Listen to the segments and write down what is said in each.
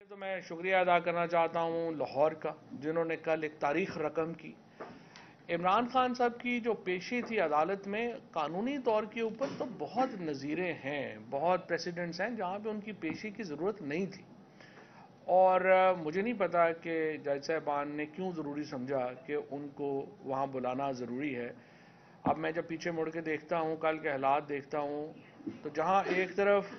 तो मैं शुक्रिया अदा करना चाहता हूँ लाहौर का, जिन्होंने कल एक तारीख रकम की। इमरान खान साहब की जो पेशी थी अदालत में, कानूनी तौर के ऊपर तो बहुत नज़ीरें हैं, बहुत प्रेसिडेंट्स हैं जहाँ पे उनकी पेशी की ज़रूरत नहीं थी। और मुझे नहीं पता कि जज साहबान ने क्यों ज़रूरी समझा कि उनको वहाँ बुलाना ज़रूरी है। अब मैं जब पीछे मुड़ के देखता हूँ, कल के हालात देखता हूँ, तो जहाँ एक तरफ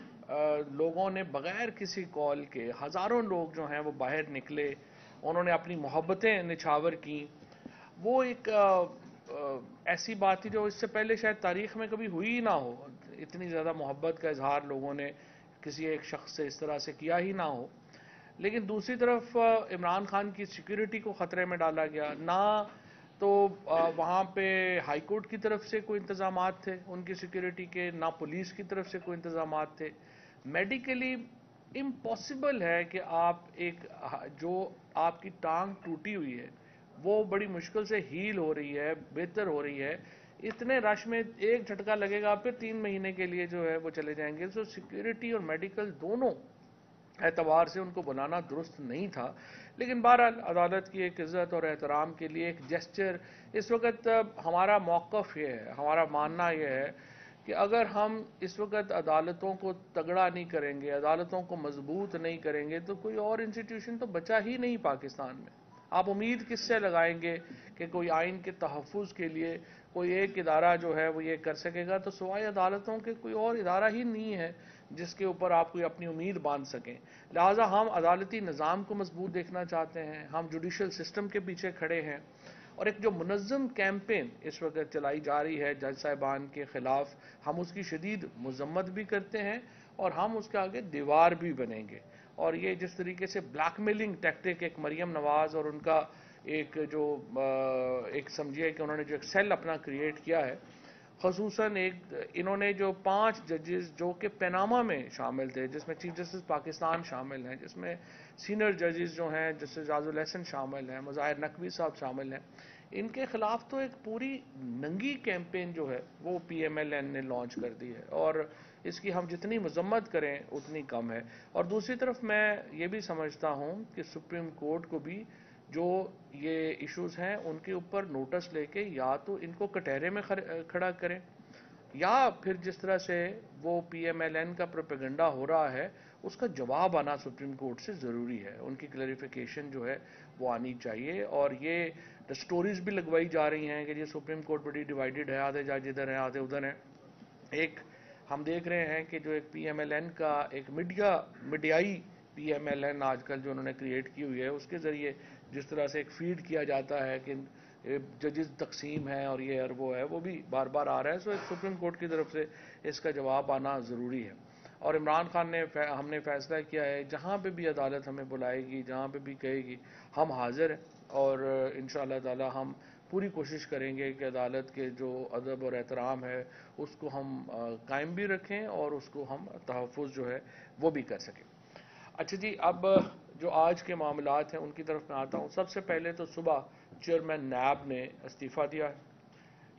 लोगों ने बग़ैर किसी कॉल के हज़ारों लोग जो हैं वो बाहर निकले, उन्होंने अपनी मोहब्बतें निछावर की। वो एक ऐसी बात थी जो इससे पहले शायद तारीख़ में कभी हुई ही ना हो। इतनी ज़्यादा मोहब्बत का इजहार लोगों ने किसी एक शख्स से इस तरह से किया ही ना हो। लेकिन दूसरी तरफ इमरान खान की सिक्योरिटी को ख़तरे में डाला गया ना। तो वहाँ पे हाई कोर्ट की तरफ से कोई इंतज़ामात थे उनकी सिक्योरिटी के, ना पुलिस की तरफ से कोई इंतज़ामात थे। मेडिकली इम्पॉसिबल है कि आप एक जो आपकी टांग टूटी हुई है वो बड़ी मुश्किल से हील हो रही है, बेहतर हो रही है, इतने रश में एक झटका लगेगा, फिर 3 महीने के लिए जो है वो चले जाएंगे। तो सिक्योरिटी और मेडिकल दोनों एतबार से उनको बुलाना दुरुस्त नहीं था। लेकिन बहरहाल अदालत की एक इज़्ज़त और एहतराम के लिए एक जेस्चर, इस वक्त हमारा मौक़िफ़ ये है, हमारा मानना ये है कि अगर हम इस वक्त अदालतों को तगड़ा नहीं करेंगे, अदालतों को मजबूत नहीं करेंगे, तो कोई और इंस्टीट्यूशन तो बचा ही नहीं पाकिस्तान में। आप उम्मीद किससे लगाएंगे कि कोई आइन के तहफ़्फ़ुज़ के लिए कोई एक इदारा जो है वो ये कर सकेगा? तो सिवाय अदालतों के कोई और इदारा ही नहीं है जिसके ऊपर आप कोई अपनी उम्मीद बांध सकें। लिहाजा हम अदालती निज़ाम को मजबूत देखना चाहते हैं, हम जुडिशल सिस्टम के पीछे खड़े हैं, और एक जो मुनज़्ज़म कैंपेन इस वक्त चलाई जा रही है जज साहिबान के ख़िलाफ़, हम उसकी शदीद मज़म्मत भी करते हैं और हम उसके आगे दीवार भी बनेंगे। और ये जिस तरीके से ब्लैकमेलिंग टैक्टिक एक मरियम नवाज़ और उनका एक जो एक समझिए कि उन्होंने जो एक सेल अपना क्रिएट किया है, खसूसन एक इन्होंने जो 5 जजेस जो कि पनामा में शामिल थे, जिसमें चीफ जस्टिस पाकिस्तान शामिल हैं, जिसमें सीनियर जजेस जो हैं जस्टिस आजुल हसन शामिल हैं, मुज़ाहिर नकवी साहब शामिल हैं, इनके खिलाफ तो एक पूरी नंगी कैंपेन जो है वो PMLN ने लॉन्च कर दी है, और इसकी हम जितनी मजम्मत करें उतनी कम है। और दूसरी तरफ मैं ये भी समझता हूँ कि सुप्रीम कोर्ट को भी जो ये इश्यूज हैं उनके ऊपर नोटिस लेके या तो इनको कटहरे में खड़ा करें, या फिर जिस तरह से वो PMLN का प्रोपेगेंडा हो रहा है उसका जवाब आना सुप्रीम कोर्ट से ज़रूरी है। उनकी क्लैरिफिकेशन जो है वो आनी चाहिए। और ये स्टोरीज भी लगवाई जा रही हैं कि ये सुप्रीम कोर्ट बड़ी डिवाइडेड है, आधे जज इधर हैं आधे उधर हैं। एक हम देख रहे हैं कि जो एक PMLN का एक मीडियाई PMLN आजकल जो उन्होंने क्रिएट की हुई है, उसके ज़रिए जिस तरह से एक फीड किया जाता है कि जजेस तकसीम है और ये और वो है, वो भी बार बार आ रहा है। सो सुप्रीम कोर्ट की तरफ से इसका जवाब आना ज़रूरी है। और इमरान खान ने हमने फैसला किया है जहाँ पे भी अदालत हमें बुलाएगी, जहाँ पे भी कहेगी, हम हाजिर हैं, और इंशाअल्लाह ताला हम पूरी कोशिश करेंगे कि अदालत के जो अदब और एहतराम है उसको हम कायम भी रखें और उसको हम तहफ़्फ़ुज़ जो है वो भी कर सकें। अच्छा जी, अब जो आज के मामलात हैं उनकी तरफ मैं आता हूँ। सबसे पहले तो सुबह चेयरमैन नैब ने इस्तीफ़ा दिया है।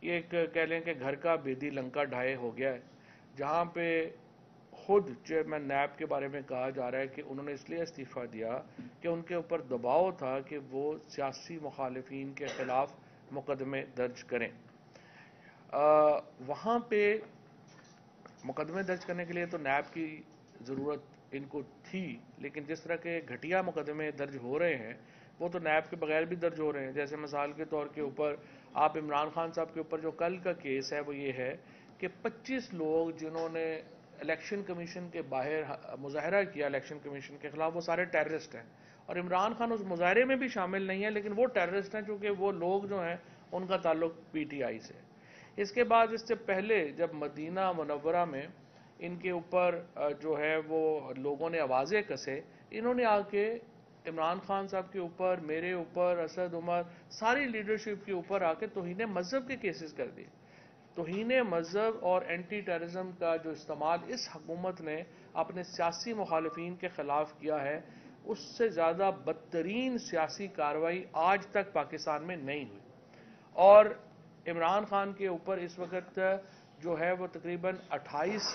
ये एक कह लें कि घर का बेदी लंका ढाए हो गया है, जहाँ पे खुद चेयरमैन नैब के बारे में कहा जा रहा है कि उन्होंने इसलिए इस्तीफ़ा दिया कि उनके ऊपर दबाव था कि वो सियासी मुखालिफिन के ख़िलाफ़ मुकदमे दर्ज करें। वहाँ पे मुकदमे दर्ज करने के लिए तो नैब की ज़रूरत इनको थी, लेकिन जिस तरह के घटिया मुकदमे दर्ज हो रहे हैं वो तो नैब के बगैर भी दर्ज हो रहे हैं। जैसे मिसाल के तौर के ऊपर आप इमरान खान साहब के ऊपर जो कल का केस है वो ये है कि 25 लोग जिन्होंने इलेक्शन कमीशन के बाहर मुजाहरा किया इलेक्शन कमीशन के खिलाफ, वो सारे टेररिस्ट हैं, और इमरान खान उस मुजाहरे में भी शामिल नहीं है, लेकिन वो टेररिस्ट हैं चूँकि वो लोग जो हैं उनका ताल्लुक PTI से। इसके बाद इससे पहले जब मदीना मुनव्वरा में इनके ऊपर जो है वो लोगों ने आवाज़ें कसे, इन्होंने आके इमरान खान साहब के ऊपर, मेरे ऊपर, असद उमर, सारी लीडरशिप के ऊपर आके तौहीन मज़हब के केसेस कर दिए। तौहीन मज़हब और एंटी टेररिज्म का जो इस्तेमाल इस हुकूमत ने अपने सियासी मुखालिफिन के ख़िलाफ़ किया है, उससे ज़्यादा बदतरीन सियासी कार्रवाई आज तक पाकिस्तान में नहीं हुई। और इमरान खान के ऊपर इस वक्त जो है वो तकरीबन 28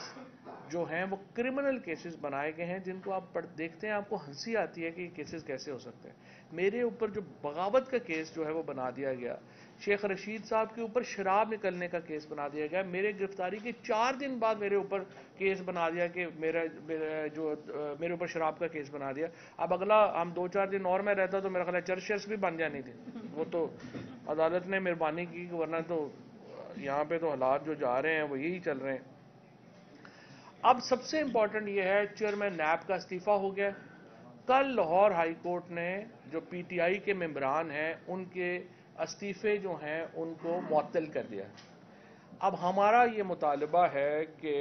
جو ہیں وہ کرمنل کیسز بنائے گئے ہیں، جن کو آپ دیکھتے ہیں آپ کو ہنسی آتی ہے کہ یہ کیسز کیسے ہو سکتے ہیں۔ میرے اوپر جو بغاوت کا کیس جو ہے وہ بنا دیا گیا، شیخ رشید صاحب کے اوپر شراب نکلنے کا کیس بنا دیا گیا، میرے گرفتاری کے 4 دن بعد میرے اوپر کیس بنا دیا کہ میرے اوپر شراب کا کیس بنا دیا۔ اب اگلا ہم 2-4 دن اور میں رہتا تو میرا خیال ہے چرچ بھی بن جانی تھی، وہ تو عدالت نے مہربانی کی، ورنہ تو یہاں پہ تو حالات جو جا رہے ہیں وہ یہی چل رہے ہیں۔ اب سب سے امپورٹنٹ یہ ہے چیئرمین نیب کا استعفی ہو گیا۔ کل لاہور ہائی کورٹ نے جو پی ٹی آئی کے ممبران ہیں ان کے استعفے جو ہیں ان کو معطل کر دیا۔ اب ہمارا یہ مطالبہ ہے کہ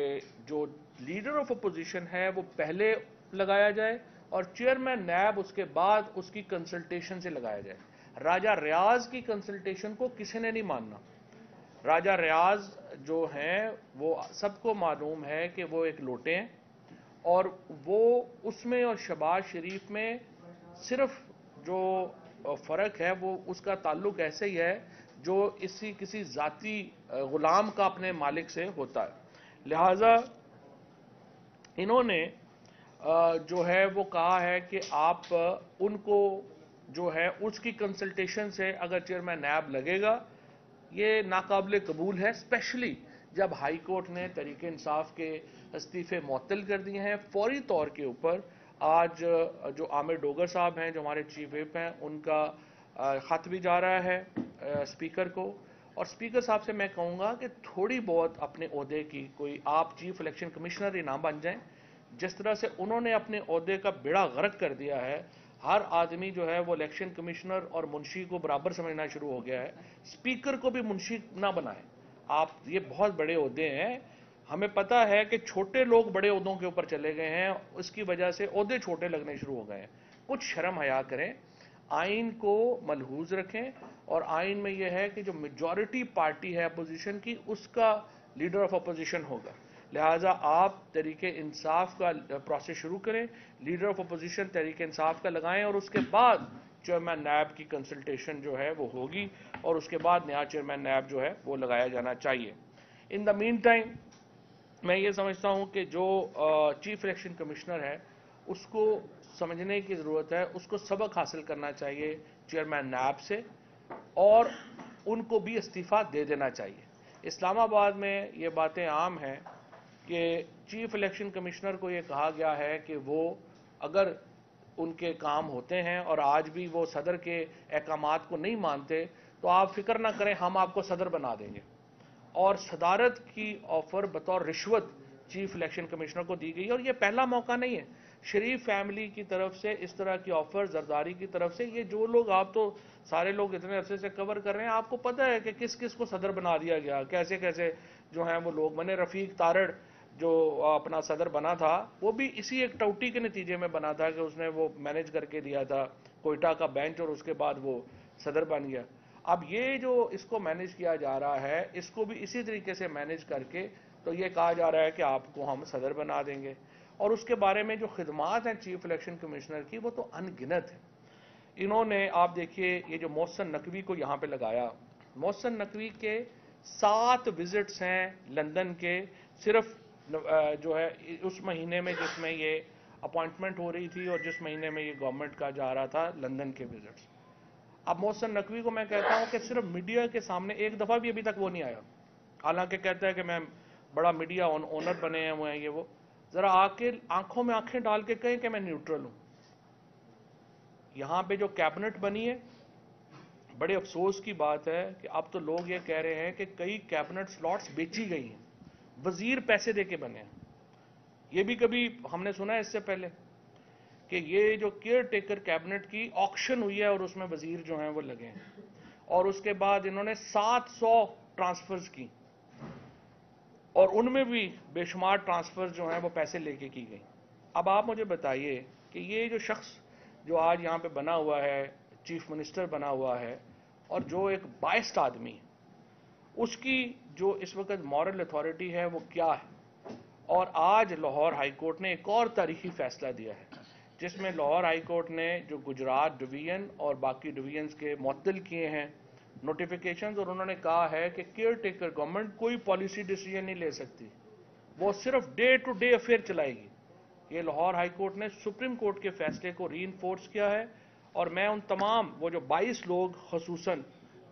جو لیڈر آف اپوزیشن ہے وہ پہلے لگایا جائے اور چیئرمین نیب اس کے بعد اس کی کنسلٹیشن سے لگایا جائے۔ راجہ ریاض کی کنسلٹیشن کو کسی نے نہیں ماننا۔ راجہ ریاض جو ہیں وہ سب کو معلوم ہے کہ وہ ایک لوٹے ہیں، اور وہ اس میں اور شہباز شریف میں صرف جو فرق ہے وہ اس کا تعلق ایسے ہی ہے جو کسی ذاتی غلام کا اپنے مالک سے ہوتا ہے۔ لہذا انہوں نے جو ہے وہ کہا ہے کہ آپ ان کو جو ہے اس کی کنسلٹیشن سے اگر چیئرمین نیب لگے گا، یہ ناقابل قبول ہے، اسپیشلی جب ہائی کورٹ نے تحریک انصاف کے استعفے معطل کر دیے ہیں۔ فوری طور کے اوپر آج جو عامر ڈوگر صاحب ہیں جو ہمارے چیف وپ ہیں ان کا خط بھی جا رہا ہے اسپیکر کو، اور اسپیکر صاحب سے میں کہوں گا کہ تھوڑی بہت اپنے عہدے کی کوئی آپ چیف الیکشن کمشنر ہی نہ بن جائیں۔ جس طرح سے انہوں نے اپنے عہدے کا بیڑا غرق کر دیا ہے، ہر آدمی جو ہے وہ الیکشن کمشنر اور منشی کو برابر سمجھنا شروع ہو گیا ہے، اسپیکر کو بھی منشی نہ بنائیں۔ آپ یہ بہت بڑے عہدے ہیں، ہمیں پتہ ہے کہ چھوٹے لوگ بڑے عہدوں کے اوپر چلے گئے ہیں، اس کی وجہ سے عہدے چھوٹے لگنے شروع ہو گئے ہیں۔ کچھ شرم حیا کریں، آئین کو ملحوظ رکھیں، اور آئین میں یہ ہے کہ جو میجورٹی پارٹی ہے اپوزیشن کی اس کا لیڈر آف اپوزیشن ہوگا۔ لہٰذا آپ تحریک انصاف کا پروسیس شروع کریں، leader of opposition Tehreek Insaf کا لگائیں، اور اس کے بعد چیئرمین نیب کی کنسلٹیشن جو ہے وہ ہوگی، اور اس کے بعد نیا چیئرمین نیب جو ہے وہ لگایا جانا چاہیے۔ ان دا مین ٹائم میں یہ سمجھتا ہوں کہ جو چیف الیکشن کمشنر ہے اس کو سمجھنے کی ضرورت ہے، اس کو سبق حاصل کرنا چاہیے چیئرمین نیب سے، اور ان کو بھی استعفیٰ دے دینا چاہیے۔ اسلام آباد میں یہ باتیں عام ہیں کہ چیف الیکشن کمشنر کو یہ کہا گیا ہے کہ وہ اگر ان کے کام ہوتے ہیں اور آج بھی وہ صدر کے احکامات کو نہیں مانتے تو آپ فکر نہ کریں، ہم آپ کو صدر بنا دیں گے۔ اور صدارت کی آفر بطور رشوت چیف الیکشن کمشنر کو دی گئی، اور یہ پہلا موقع نہیں ہے۔ شریف فیملی کی طرف سے اس طرح کی آفر، زرداری کی طرف سے، یہ جو لوگ آپ تو سارے لوگ اتنے عرصے سے کور کر رہے ہیں، آپ کو پتہ ہے کہ کس کس کو صدر بنا دیا گیا، کیسے کیسے جو ہیں وہ لوگ بنے۔ رفیق تارڑ جو اپنا صدر بنا تھا وہ بھی اسی ایک ٹوٹی کے نتیجے میں بنا تھا کہ اس نے وہ مینج کر کے دیا تھا کوئٹہ کا بینچ، اور اس کے بعد وہ صدر بن گیا۔ اب یہ جو اس کو مینج کیا جا رہا ہے، اس کو بھی اسی طریقے سے مینج کر کے تو یہ کہا جا رہا ہے کہ آپ کو ہم صدر بنا دیں گے، اور اس کے بارے میں جو خدمات ہیں چیف الیکشن کمشنر کی وہ تو ان گنت ہیں۔ انہوں نے آپ دیکھیے یہ جو محسن نقوی کو یہاں پہ لگایا، محسن نقوی کے 7 وزٹس ہیں لندن کے، صرف جو ہے اس مہینے میں جس میں یہ اپوائنٹمنٹ ہو رہی تھی اور جس مہینے میں یہ گورنمنٹ کا جا رہا تھا لندن کے وزٹس۔ اب محسن نقوی کو میں کہتا ہوں کہ صرف میڈیا کے سامنے ایک دفعہ بھی ابھی تک وہ نہیں آیا، حالانکہ کہتا ہے کہ میں بڑا میڈیا اونر بنے ہوئے ہیں یہ وہ۔ ذرا آ کے آنکھوں میں آنکھیں ڈال کے کہیں کہ میں نیوٹرل ہوں۔ یہاں پہ جو کیبنٹ بنی ہے، بڑے افسوس کی بات ہے کہ اب تو لوگ یہ کہہ رہے ہیں کہ کئی کیبنٹ سلاٹس بیچی گئی ہیں، وزیر پیسے دے کے بنے ہیں۔ یہ بھی کبھی ہم نے سنا ہے اس سے پہلے کہ یہ جو کیئر ٹیکر کیبنٹ کی آکشن ہوئی ہے اور اس میں وزیر جو ہیں وہ لگے ہیں، اور اس کے بعد انہوں نے 700 ٹرانسفرز کی، اور ان میں بھی بے شمار ٹرانسفرز جو ہیں وہ پیسے لے کے کی گئی۔ اب آپ مجھے بتائیے کہ یہ جو شخص جو آج یہاں پہ بنا ہوا ہے، چیف منسٹر بنا ہوا ہے، اور جو ایک بائسڈ آدمی ہے، اس کی جو اس وقت مورل اتھارٹی ہے وہ کیا ہے؟ اور آج لاہور ہائی کورٹ نے ایک اور تاریخی فیصلہ دیا ہے جس میں لاہور ہائی کورٹ نے جو گجرات ڈویژن اور باقی ڈویژنز کے معطل کیے ہیں نوٹیفیکیشنز، اور انہوں نے کہا ہے کہ کیئر ٹیکر گورنمنٹ کوئی پالیسی ڈیسیژن نہیں لے سکتی वो सिर्फ डे टू डे अफेयर चलाएगी। ये लाहौर हाई कोर्ट ने सुप्रीम कोर्ट के फैसले को रीइंफोर्स किया है, और मैं उन तमाम वो जो 22 लोग खसूसन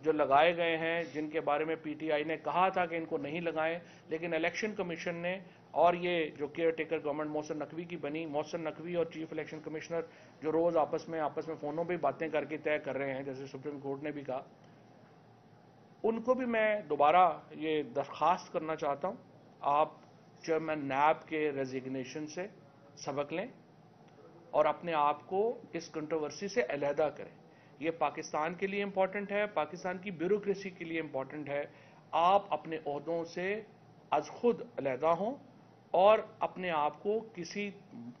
जो लगाए गए हैं, जिनके बारे में पीटीआई ने कहा था कि इनको नहीं लगाएं, लेकिन इलेक्शन कमीशन ने, और ये जो care taker government Mohsin Naqvi की बनी, मोहसिन नकवी और चीफ इलेक्शन कमिश्नर जो रोज आपस में फोनों पे बातें करके तय कर रहे हैं, जैसे सुप्रीम कोर्ट ने भी कहा, उनको भी मैं दोबारा ये दरख्वास्त करना चाहता हूं, आप चेयरमैन नैब के रेजिग्नेशन से सबक लें और अपने आप को इस कंट्रोवर्सी से अलहदा करें। ये पाकिस्तान के लिए इंपॉर्टेंट है, पाकिस्तान की ब्यूरोक्रेसी के लिए इंपॉर्टेंट है। आप अपने ओहदों से अज खुद अलहदा हों और अपने आप को किसी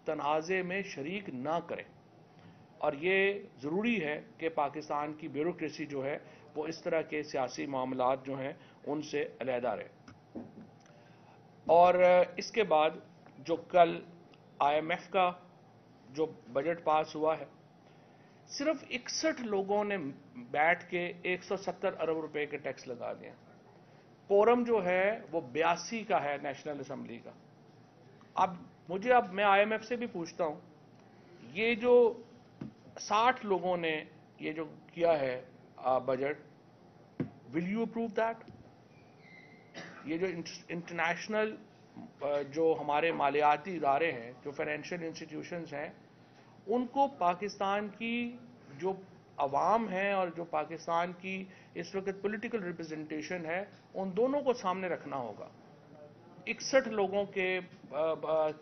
तनाज़े में शरीक ना करें, और ये ज़रूरी है कि पाकिस्तान की ब्यूरोक्रेसी जो है वो इस तरह के सियासी मामलात जो हैं उनसे अलहदा रहे। और इसके बाद जो कल IMF का जो बजट पास हुआ है, सिर्फ 61 लोगों ने बैठ के 170 अरब रुपए के टैक्स लगा दिए। कोरम जो है वो 82 का है नेशनल असेंबली का। अब मैं IMF से भी पूछता हूं, ये जो 60 लोगों ने ये जो किया है budget, will you approve that? ये जो इंटरनेशनल जो हमारे मालियाती इदारे हैं, जो फाइनेंशियल इंस्टीट्यूशंस हैं, उनको पाकिस्तान की जो अवाम है और जो पाकिस्तान की इस वक्त पॉलिटिकल रिप्रेजेंटेशन है, उन दोनों को सामने रखना होगा। 61 लोगों के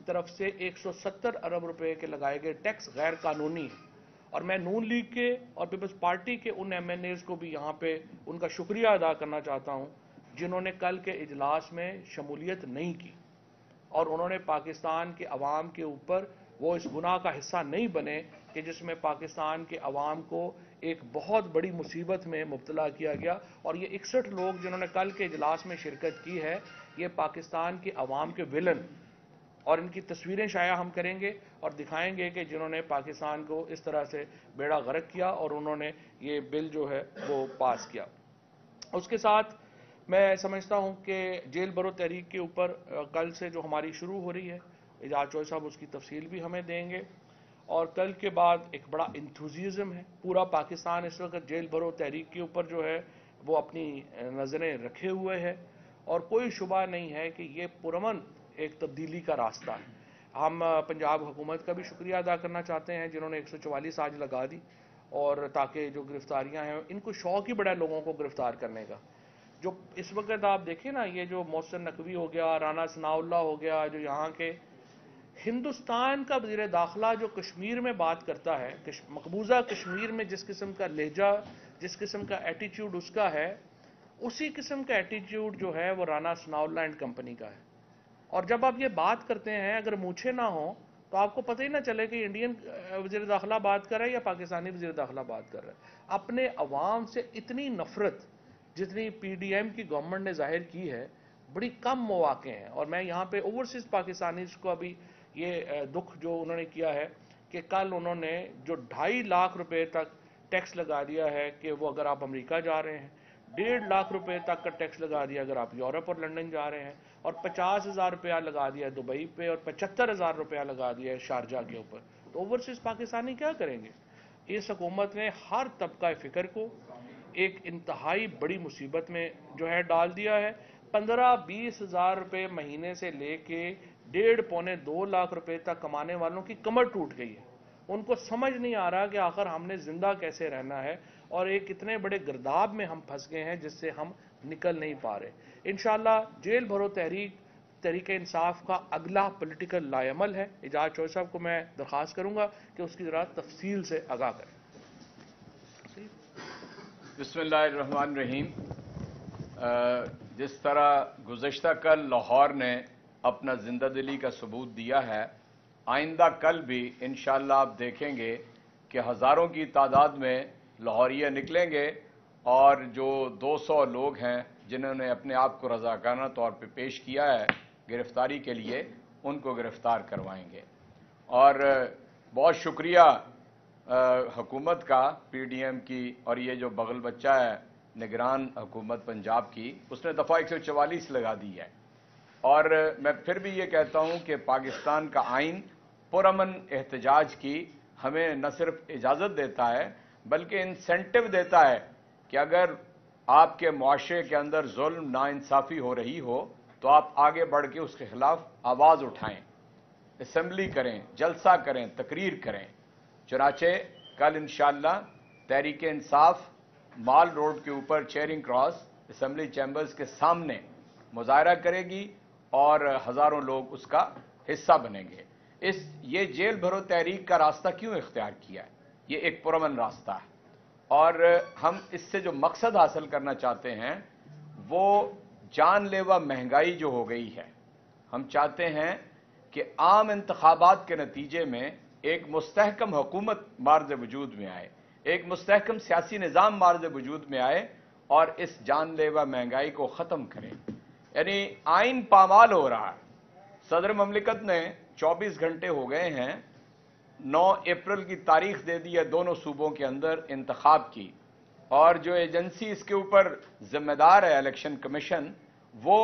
तरफ से 170 अरब रुपए के लगाए गए टैक्स गैर कानूनी है, और मैं नून लीग के और पीपल्स पार्टी के उन MNAs को भी यहाँ पे उनका शुक्रिया अदा करना चाहता हूँ जिन्होंने कल के इजलास में शमूलियत नहीं की और उन्होंने पाकिस्तान के अवाम के ऊपर वो इस गुनाह का हिस्सा नहीं बने कि जिसमें पाकिस्तान के अवाम को एक बहुत बड़ी मुसीबत में मुब्तला किया गया। और ये 61 लोग जिन्होंने कल के इजलास में शिरकत की है, ये पाकिस्तान के अवाम के विलन, और इनकी तस्वीरें शाया हम करेंगे और दिखाएंगे कि जिन्होंने पाकिस्तान को इस तरह से बेड़ा गर्क किया और उन्होंने ये बिल जो है वो पास किया। उसके साथ मैं समझता हूं कि जेल भरो तहरीक के ऊपर कल से जो हमारी शुरू हो रही है, एजाज चौधरी साहब उसकी तफसील भी हमें देंगे, और कल के बाद एक बड़ा इंथुजिज्म है। पूरा पाकिस्तान इस वक्त जेल भरो तहरीक के ऊपर जो है वो अपनी नज़रें रखे हुए है, और कोई शुबा नहीं है कि ये पुरअमन एक तब्दीली का रास्ता है। हम पंजाब हुकूमत का भी शुक्रिया अदा करना चाहते हैं जिन्होंने 144 आज लगा दी, और ताकि जो गिरफ्तारियां हैं, इनको शौक ही बड़ा है लोगों को गिरफ्तार करने का। जो इस वक्त आप देखें ना, ये जो मोहसिन नकवी हो गया, राना सनाउल्लाह हो गया, जो यहाँ के हिंदुस्तान का वज़ीर दाखिला जो कश्मीर में बात करता है, मकबूजा कश्मीर में जिस किस्म का लहजा, जिस किस्म का एटीट्यूड उसका है, उसी किस्म का एटीट्यूड जो है वो राना सनाउल्लाह एंड कंपनी का है। और जब आप ये बात करते हैं, अगर मूछे ना हो तो आपको पता ही ना चले कि इंडियन वज़ीर दाखिला बात कर रहा है या पाकिस्तानी वज़ीर दाखिला बात कर रहा है। अपने अवाम से इतनी नफरत जितनी PDM की गवर्नमेंट ने जाहिर की है, बड़ी कम मौके हैं। और मैं यहाँ पे ओवरसीज पाकिस्तानीज को अभी ये दुख जो उन्होंने किया है कि कल उन्होंने जो 2.5 लाख रुपए तक टैक्स लगा दिया है कि वो अगर आप अमेरिका जा रहे हैं, 1.5 लाख रुपए तक का टैक्स लगा दिया अगर आप यूरोप और लंदन जा रहे हैं, और 50,000 रुपया लगा दिया है दुबई पे, और 75,000 रुपया लगा दिया है शारजा के ऊपर। तो ओवरसीज पाकिस्तानी क्या करेंगे? इस हुकूमत ने हर तबका फिक्र को एक इंतहाई बड़ी मुसीबत में जो है डाल दिया है। 15-20 हज़ार रुपये महीने से लेके 1.5-2 लाख रुपए तक कमाने वालों की कमर टूट गई है। उनको समझ नहीं आ रहा कि आखिर हमने जिंदा कैसे रहना है, और एक इतने बड़े गिरदाब में हम फंस गए हैं जिससे हम निकल नहीं पा रहे। इंशाअल्लाह जेल भरो तहरीक तहरीके इंसाफ का अगला पॉलिटिकल लाएमल है। एजाज चौधरी साहब को मैं दरख्वास्त करूंगा कि उसकी जरा तफसील से आगाह करें। बिस्मिल्लाहिर्रहमानिर्रहीम। जिस तरह गुज़श्ता कल लाहौर ने अपना जिंदा दिली का सबूत दिया है, आइंदा कल भी इंशाअल्लाह आप देखेंगे कि हज़ारों की तादाद में लाहौरिया निकलेंगे, और जो 200 लोग हैं जिन्होंने अपने आप को रज़ाकाना तौर पर पेश किया है गिरफ्तारी के लिए, उनको गिरफ्तार करवाएंगे। और बहुत शुक्रिया हुकूमत का, PDM की, और ये जो बगल बच्चा है निगरान हुकूमत पंजाब की, उसने दफ़ा 144 लगा दी है। اور मैं फिर भी ये कहता हूं कि पाकिस्तान का आइन पुरअमन एहतजाज की हमें न सिर्फ इजाज़त देता है बल्कि इंसेंटिव देता है कि अगर आपके मुआशरे के अंदर जुल्म नाइंसाफ़ी हो रही हो तो आप आगे बढ़ के उसके खिलाफ आवाज़ उठाएं, असम्बली करें, जलसा करें, तकरीर करें। चुनाचे कल इंशाअल्लाह तहरीक इंसाफ माल रोड के ऊपर चेयरिंग क्रॉस असम्बली चैम्बर्स के सामने मुजाहरा करेगी और हज़ारों लोग उसका हिस्सा बनेंगे। ये जेल भरो तहरीक का रास्ता क्यों इख्तियार किया है? ये एक पुरअमन रास्ता है और हम इससे जो मकसद हासिल करना चाहते हैं वो जानलेवा महंगाई जो हो गई है, हम चाहते हैं कि आम इंतखाबात के नतीजे में एक मुस्तहकम हुकूमत मार्ज़ वजूद में आए, एक मुस्तहकम सियासी निज़ाम मार्ज़ वजूद में आए और इस जानलेवा महंगाई को ख़त्म करें। यानी आइन पामाल हो रहा है। सदर ममलिकत ने 24 घंटे हो गए हैं, 9 अप्रैल की तारीख दे दी है दोनों सूबों के अंदर इंतखाब की, और जो एजेंसी इसके ऊपर जिम्मेदार है इलेक्शन कमीशन, वो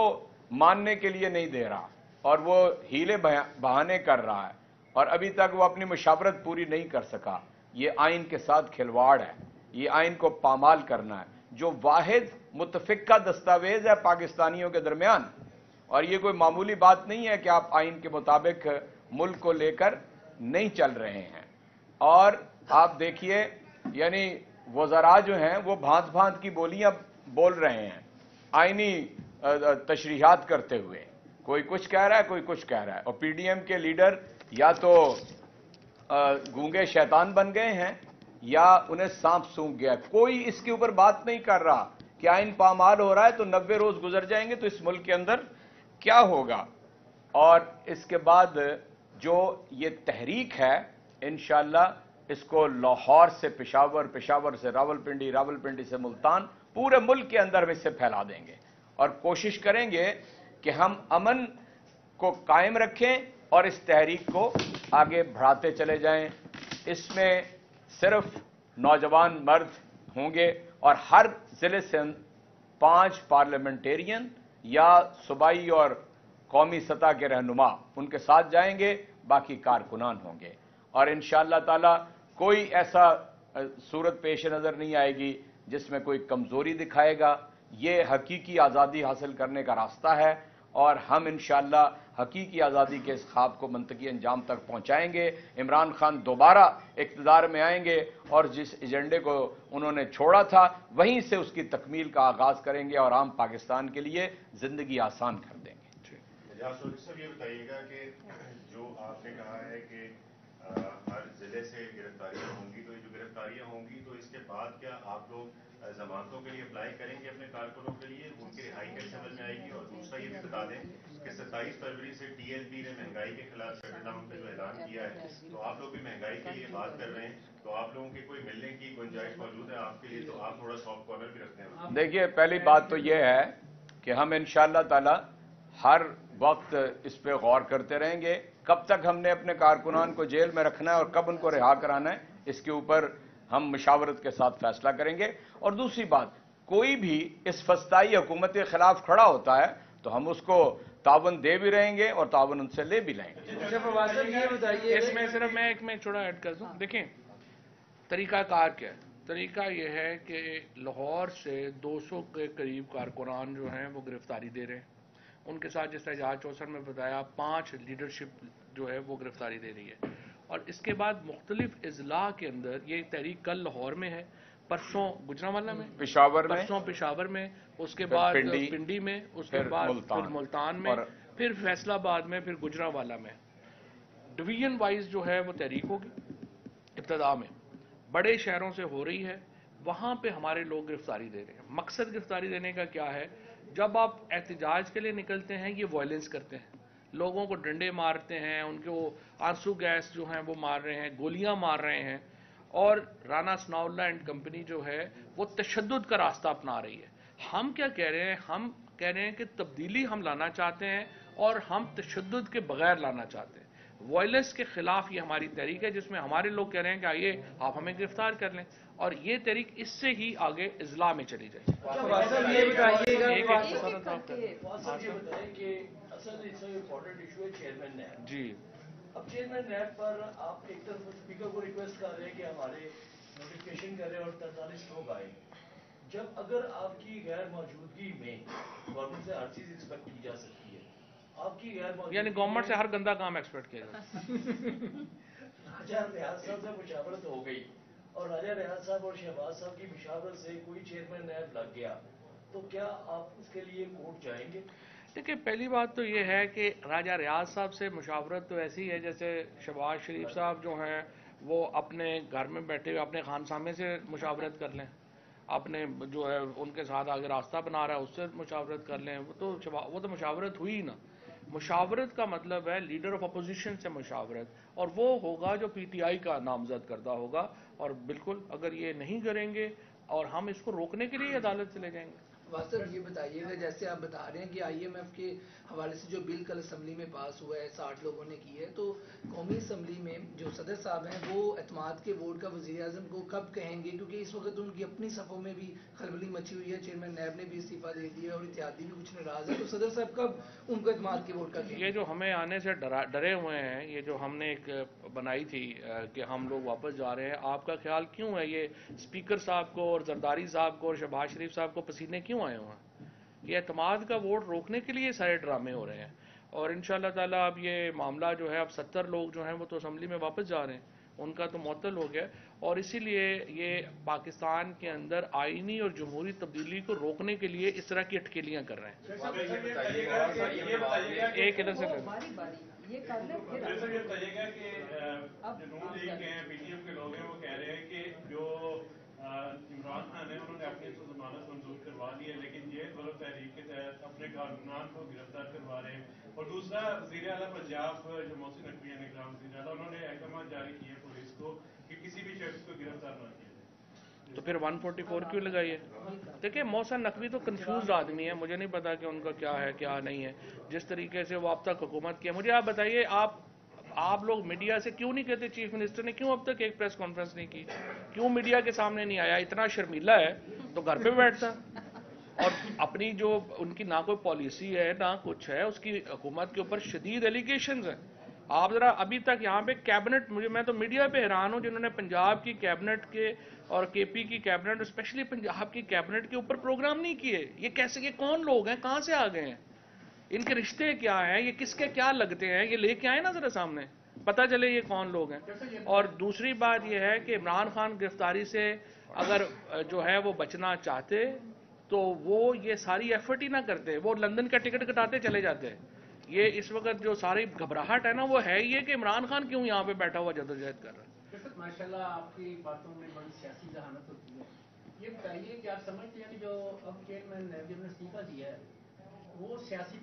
मानने के लिए नहीं दे रहा और वो हीले बहाने कर रहा है और अभी तक वो अपनी मुशावरत पूरी नहीं कर सका। ये आइन के साथ खिलवाड़ है, ये आइन को पामाल करना है जो वाहिद मुतफिका दस्तावेज है पाकिस्तानियों के दरमियान। और ये कोई मामूली बात नहीं है कि आप आइन के मुताबिक मुल्क को लेकर नहीं चल रहे हैं। और आप देखिए यानी वज़रा जो हैं वो भांत भांत की बोलियां बोल रहे हैं आइनी तशरीहात करते हुए, कोई कुछ कह रहा है, कोई कुछ कह रहा है। और पीडीएम के लीडर या तो गूंगे शैतान बन गए हैं या उन्हें सांप सूंघ गया। कोई इसके ऊपर बात नहीं कर रहा कि आइन पामाल हो रहा है तो 90 रोज गुजर जाएंगे तो इस मुल्क के अंदर क्या होगा। और इसके बाद जो ये तहरीक है इंशाअल्लाह इसको लाहौर से पेशावर, पेशावर से रावलपिंडी, रावलपिंडी से मुल्तान, पूरे मुल्क के अंदर हम इससे फैला देंगे और कोशिश करेंगे कि हम अमन को कायम रखें और इस तहरीक को आगे बढ़ाते चले जाएं। इसमें सिर्फ नौजवान मर्द होंगे और हर जिले से 5 पार्लियामेंटेरियन या सूबाई और कौमी सतह के रहनुमा उनके साथ जाएंगे, बाकी कारकुनान होंगे और इंशाअल्लाह ताला कोई ऐसा सूरत पेश नजर नहीं आएगी जिसमें कोई कमजोरी दिखाएगा। ये हकीकी आज़ादी हासिल करने का रास्ता है और हम इंशाअल्लाह हकीकी आज़ादी के इस ख्वाब को मंतकी अंजाम तक पहुंचाएंगे। इमरान खान दोबारा इक़्तिदार में आएंगे और जिस एजेंडे को उन्होंने छोड़ा था वहीं से उसकी तकमील का आगाज करेंगे और आम पाकिस्तान के लिए जिंदगी आसान कर देंगे। सर ये बताइएगा कि जो आपने कहा है कि हर जिले से गिरफ्तारियां होंगी, तो ये जो गिरफ्तारियां होंगी तो इसके बाद क्या आप लोग जमानतों के लिए अप्लाई करेंगे अपने कारकुनों के लिए, उनकी रिहाई कैसे अमल में आएगी? और दूसरा ये भी बता दें कि 27 फरवरी से टीएलपी ने महंगाई के खिलाफ शटडाउन का जो ऐलान किया है, तो आप लोग भी महंगाई के लिए बात कर रहे हैं, तो आप लोगों की कोई मिलने की गुंजाइश मौजूद है आपके लिए? तो आप थोड़ा सॉफ्ट कॉर्नर भी रखते हैं। देखिए, पहली बात तो यह है कि हम इंशाअल्लाह ताला हर वक्त इस पे गौर करते रहेंगे। कब तक हमने अपने कारकुनान को जेल में रखना है और कब उनको रिहा कराना है, इसके ऊपर हम मशावरत के साथ फैसला करेंगे। और दूसरी बात, कोई भी इस फस्ताई हुकूमत के खिलाफ खड़ा होता है तो हम उसको तावन दे भी रहेंगे और तावन उनसे ले भी लेंगे। इसमें सिर्फ मैं एक छोटा ऐड कर दूं। देखें तरीकाकार क्या है। तरीका यह है कि लाहौर से 200 के करीब कारकुनान जो हैं वो गिरफ्तारी दे रहे हैं। उनके साथ जिस तरह एजाज चौसर में बताया 5 लीडरशिप जो है वो गिरफ्तारी दे रही है। और इसके बाद मुख्तलिफ अजला के अंदर ये तहरीक कल लाहौर में है, परसों गुजरांवाला में, परसों पेशावर में, उसके बाद पिंडी में, उसके बाद फिर मुल्तान में, फिर फैसलाबाद में, फिर गुजरांवाला में। डिवीजन वाइज जो है वो तहरीक होगी। इब्तदा में बड़े शहरों से हो रही है, वहां पे हमारे लोग गिरफ्तारी दे रहे हैं। मकसद गिरफ्तारी देने का क्या है? जब आप एहतजाज के लिए निकलते हैं ये वायलेंस करते हैं, लोगों को डंडे मारते हैं, उनको आंसू गैस जो है वो मार रहे हैं, गोलियां मार रहे हैं। और राना सनाउल्लाह एंड कंपनी जो है वो तशद्दुद का रास्ता अपना रही है। हम क्या कह रहे हैं? हम कह रहे हैं कि तब्दीली हम लाना चाहते हैं और हम तशद्दुद के बगैर लाना चाहते हैं। वायलेंस के खिलाफ ये हमारी तहरीक है, जिसमें हमारे लोग कह रहे हैं कि आइए आप हमें गिरफ्तार कर लें, और ये तहरीक इससे ही आगे इजला में चली जाए। اصل امپورٹنٹ ایشو ہے چیئرمین نیب. جی اب چیئرمین نیب پر آپ ایک طرف اسپیکر کو ریکویسٹ کر رہے ہیں کہ ہمارے نوٹیفکیشن کریں اور 43 لوگ آئے. جب اگر آپ کی غیر موجودگی میں گورنمنٹ سے ہر چیز ایکسپیکٹ کی جا سکتی ہے, آپ کی غیر موجودگی یعنی گورنمنٹ سے ہر گندا کام ایکسپیکٹ کیا جائے. راجہ ریاض صاحب سے مشاورت ہو گئی اور راجہ ریاض صاحب اور شہباز صاحب کی مشاورت سے کوئی چیئرمین نیب لگ گیا, تو کیا آپ اس کے لیے کورٹ جائیں گے؟ دیکھیے پہلی بات تو یہ ہے کہ راجہ ریاض صاحب سے مشاورت تو ایسی ہے جیسے شہباز شریف صاحب جو ہیں وہ اپنے گھر میں بیٹھے ہوئے اپنے خانسامے سے مشاورت کر لیں, اپنے جو ہے ان کے ساتھ آگے راستہ بنا رہا ہے اس سے مشاورت کر لیں. وہ تو مشاورت ہوئی نا. مشاورت کا مطلب ہے لیڈر آف اپوزیشن سے مشاورت, اور وہ ہوگا جو پی ٹی آئی کا نامزد کردہ ہوگا. اور بالکل اگر یہ نہیں کریں گے اور ہم اس کو روکنے کے لیے عدالت سے لے جائیں گے. واسطہ یہ بتائیے گا, جیسے آپ بتا رہے ہیں کہ آئی ایم ایف کے حوالے سے جو بل کل اسمبلی میں پاس ہوا ہے 60 لوگوں نے کی ہے, تو قومی اسمبلی میں جو صدر صاحب ہیں وہ اعتماد کے ووٹ کا وزیر اعظم کو کب کہیں گے, کیونکہ اس وقت ان کی اپنی صفوں میں بھی خلبلی مچی ہوئی ہے, چیئرمین نیب نے بھی استعفیٰ دے دیا اور اتحادی بھی کچھ ناراض ہے, تو صدر صاحب کب ان کو اعتماد کے ووٹ کا کہیں گے؟ یہ جو ہمیں آنے سے ڈرے ہوئے ہیں, یہ جو ہم نے ایک بنائی تھی کہ ہم لوگ واپس جا رہے ہیں, آپ کا خیال کیوں ہے یہ اسپیکر صاحب کو اور زرداری صاحب کو اور شہباز شریف صاحب کو پسینے کیوں آئے ہوئے ہیں؟ یہ اعتماد کا ووٹ روکنے کے لیے سارے ڈرامے ہو رہے ہیں. اور انشاءاللہ تعالیٰ اب یہ معاملہ جو ہے, اب 70 لوگ جو ہیں وہ تو اسمبلی میں واپس جا رہے ہیں, ان کا تو معطل ہو گیا, اور اسی لیے یہ پاکستان کے اندر آئینی اور جمہوری تبدیلی کو روکنے کے لیے اس طرح کی اٹکیلیاں کر رہے ہیں. ایک ادھر سے یہ بتائیے گا کہ جو نون لیگ کے ہیں, پی ٹی ایم کے لوگ ہیں, وہ کہہ رہے ہیں کہ جو عمران خان ہے انہوں نے اپنی تو ضمانت منظور کروا لی ہے, لیکن یہ طلب تحریک کے تحت اپنے کارکنان کو گرفتار کروا رہے ہیں. اور دوسرا وزیر اعلیٰ پنجاب جو محسن نقوی ہیں, نگراں وزیر اعلیٰ, انہوں نے احکامات جاری کیے پولیس کو کہ کسی بھی شخص کو گرفتار نہ کیا جائے. تو پھر 144 کیوں لگائیے؟ دیکھیں محسن نقوی تو کنفیوزڈ آدمی ہے, مجھے نہیں پتا کہ ان کا کیا ہے کیا نہیں ہے. جس طریقے سے وہ اب تک حکومت کیا, مجھے آپ بتائیے, آپ لوگ میڈیا سے کیوں نہیں کہتے چیف منسٹر نے کیوں اب تک ایک پریس کانفرنس نہیں کی, کیوں میڈیا کے سامنے نہیں آیا؟ اتنا شرمیلا ہے تو گھر پہ بیٹھتا. اور اپنی جو ان کی نہ کوئی پالیسی ہے نہ کچھ ہے, اس کی حکومت کے اوپر شدید ایلیگیشنز ہیں. آپ ذرا ابھی تک یہاں پہ کیبنٹ, میں تو میڈیا پہ حیران ہوں جنہوں نے پنجاب کی کیبنٹ کے اور کے پی کی کیبنٹ, اسپیشلی پنجاب کی کیبنٹ کے اوپر پروگرام نہیں کیے. یہ کیسے, یہ کون لوگ ہیں, کہاں سے آ گئے ہیں, ان کے رشتے کیا ہیں, یہ کس کے کیا لگتے ہیں, یہ لے کے آئے نا ذرا سامنے, پتہ چلے یہ کون لوگ ہیں. اور دوسری بات یہ ہے کہ عمران خان گرفتاری سے اگر جو ہے وہ بچنا چاہتے تو وہ یہ ساری ایفرٹ ہی نہ کرتے, وہ لندن کا ٹکٹ کٹاتے چلے جاتے. یہ اس وقت جو ساری گھبراہٹ ہے نا, وہ ہے یہ کہ عمران خان کیوں یہاں پہ بیٹھا ہوا جدوجہد کر رہا ہے. ماشاء اللہ آپ کی باتوں میں بڑی سیاسی ذہانت ہوتی ہے. یہ بتائیے کہ آپ سمجھتے ہیں کہ جو اب چیئرمین نیب نے استعفیٰ دیا ہے وہ سیاسی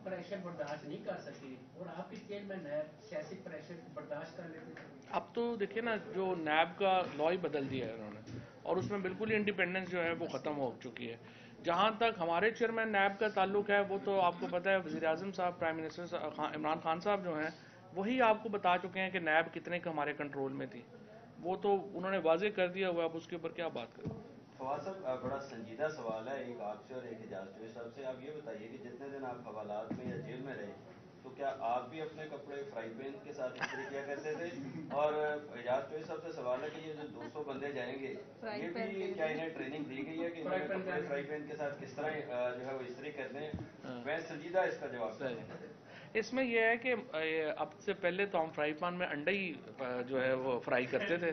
پریشر برداشت نہیں کر سکے, اور آپ کے چیئرمین نیب سیاسی پریشر برداشت کر لیتے تھے؟ اب تو دیکھیے نا, جو نیب کا لا ہی بدل دیا ہے انہوں نے, اور اس میں بالکل ہی انڈیپینڈنس جو ہے وہ ختم ہو چکی ہے. جہاں تک ہمارے چیئرمین نیب کا تعلق ہے, وہ تو آپ کو پتہ ہے وزیر اعظم صاحب, پرائم منسٹر عمران خان صاحب جو ہیں, وہی آپ کو بتا چکے ہیں کہ نیب کتنے کا ہمارے کنٹرول میں تھی. وہ تو انہوں نے واضح کر دیا ہوا, اب اس کے اوپر کیا بات کریں. فواد صاحب, بڑا سنجیدہ سوال ہے ایک آپ سے اور ایک اعجاز چوہدری صاحب سے. آپ یہ بتائیے کہ جتنے دن آپ حوالات میں یا جیل میں رہے, تو کیا آپ بھی اپنے کپڑے فرائی پین کے ساتھ استری کیا کرتے تھے؟ اور اعجاز چوہدری صاحب سے سوال ہے کہ یہ جو 200 بندے جائیں گے, یہ بھی کیا انہیں ٹریننگ دی گئی ہے کہ انہیں کپڑے فرائی پین کے ساتھ کس طرح جو ہے وہ استری کرنے ہیں؟ میں سنجیدہ اس کا جواب دیں. اس میں یہ ہے کہ اب سے پہلے تو ہم فرائی پان میں انڈا ہی جو ہے وہ فرائی کرتے تھے.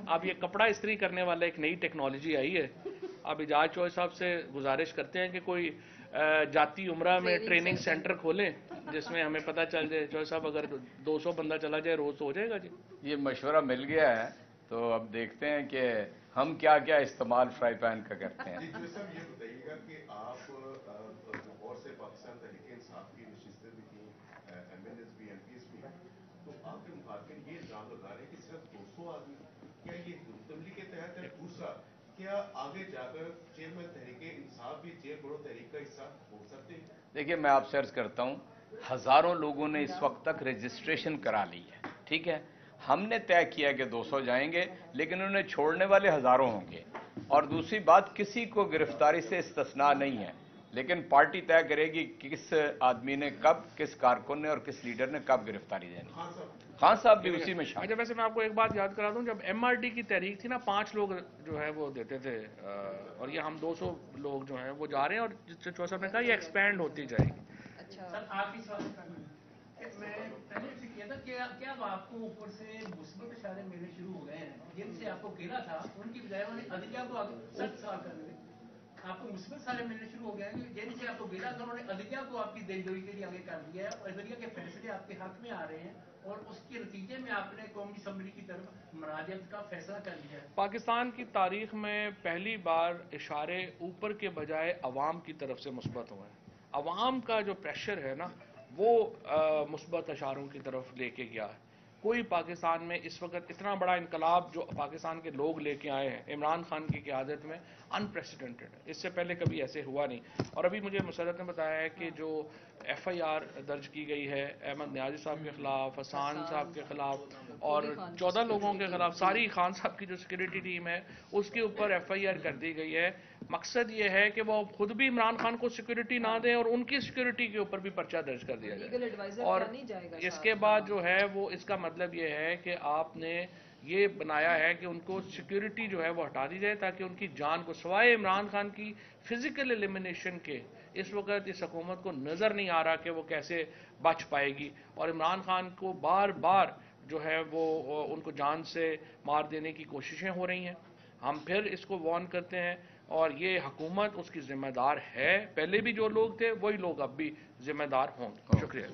اب یہ کپڑا استری کرنے والا ایک نئی ٹیکنالوجی آئی ہے. اب اعجاز چوہدری صاحب سے گزارش کرتے ہیں کہ کوئی جاتی عمرہ میں ٹریننگ سینٹر کھولیں جس میں ہمیں پتہ چل جائے. چوہدری صاحب اگر 200 بندہ چلا جائے روز تو ہو جائے گا جی. یہ مشورہ مل گیا ہے, تو اب دیکھتے ہیں کہ ہم کیا کیا استعمال فرائی پین کا کرتے ہیں. جی صاحب, یہ بتائیے گا کہ آپ لاہور سے پاکستان تحریک انصاف کی نشستیں بھی تھیں, ایم ایل ایز بھی, ایم پیز بھی, تو آپ کے مخالفین یہ الزام لگا رہے ہیں کہ صرف 200 آدمی, کیا یہ حکمرانی کے تحت ہے؟ دوسرا, کیا آگے جا کر چیئرمین تحریک انصاف بھی جیل بڑھو تحریک کا حصہ ہو سکتے ہیں؟ دیکھیے میں آپ سے عرض کرتا ہوں, ہزاروں لوگوں نے اس وقت تک رجسٹریشن کرا لی ہے, ٹھیک ہے. ہم نے طے کیا کہ 200 جائیں گے, لیکن انہیں چھوڑنے والے ہزاروں ہوں گے. اور دوسری بات, کسی کو گرفتاری سے استثناء نہیں ہے, لیکن پارٹی طے کرے گی کہ کس آدمی نے کب، کس کارکن نے اور کس لیڈر نے کب گرفتاری دینی. خان صاحب بھی اسی میں شامل. اچھا، ویسے میں آپ کو ایک بات یاد کرا دوں، جب ایم آر ڈی کی تحریک تھی نا 5 لوگ جو ہے وہ دیتے تھے، اور یہ ہم 200 لوگ جو ہیں وہ جا رہے ہیں، اور چوہدری صاحب نے کہا یہ ایکسپینڈ ہوتی جائے گی. اچھا سر، آخری سوال میں پہلے سے کیا تھا کہ کیا اب آپ کو اوپر سے مثبت اشارے ملنے شروع ہو گئے ہیں؟ جن سے آپ کو گھیرا تھا ان کی بجائے انہوں نے عدلیہ کو سخت سوال کرنے لگے. آپ کو مثبت اشارے ملنے شروع ہو گئے ہیں جن سے آپ کو گھیرا تھا، انہوں نے عدلیہ کو آپ کی دلجوئی کے لیے آگے کر دیا ہے، اور عدلیہ کے فیصلے آپ کے حق میں آ رہے ہیں، اور اس کے نتیجے میں آپ نے قومی اسمبلی کی طرف مراجعت کا فیصلہ کر لیا ہے. پاکستان کی تاریخ میں پہلی بار اشارے اوپر کے بجائے عوام کی طرف سے مثبت ہوئے ہیں. عوام کا جو پریشر ہے نا وہ مثبت اشاروں کی طرف لے کے گیا ہے. کوئی پاکستان میں اس وقت اتنا بڑا انقلاب جو پاکستان کے لوگ لے کے آئے ہیں عمران خان کی قیادت میں انپریسیڈنٹڈ ہے. اس سے پہلے کبھی ایسے ہوا نہیں. اور ابھی مجھے مسرت نے بتایا ہے کہ جو ایف آئی آر درج کی گئی ہے احمد نیازی صاحب کے خلاف، حسان صاحب کے خلاف اور 14 لوگوں کے خلاف، ساری خان صاحب کی جو سیکورٹی ٹیم ہے اس کے اوپر ایف آئی آر کر دی گئی ہے. مقصد یہ ہے کہ وہ خود بھی عمران خان کو سیکورٹی نہ دیں اور ان کی سیکورٹی کے اوپر بھی پرچہ درج کر دیا جائے. اور اس کے بعد جو ہے وہ اس کا مطلب یہ ہے کہ آپ نے یہ بنایا ہے کہ ان کو سیکورٹی جو ہے وہ ہٹا دی جائے تاکہ ان کی جان کو، سوائے عمران خان کی فزیکل ایلیمینیشن کے، اس وقت اس حکومت کو نظر نہیں آ رہا کہ وہ کیسے بچ پائے گی. اور عمران خان کو بار بار جو ہے وہ ان کو جان سے مار دینے کی کوششیں ہو رہی ہیں. ہم پھر اس کو وارن کرتے ہیں، اور یہ حکومت اس کی ذمہ دار ہے. پہلے بھی جو لوگ تھے وہی لوگ اب بھی ذمہ دار ہوں گے. شکریہ.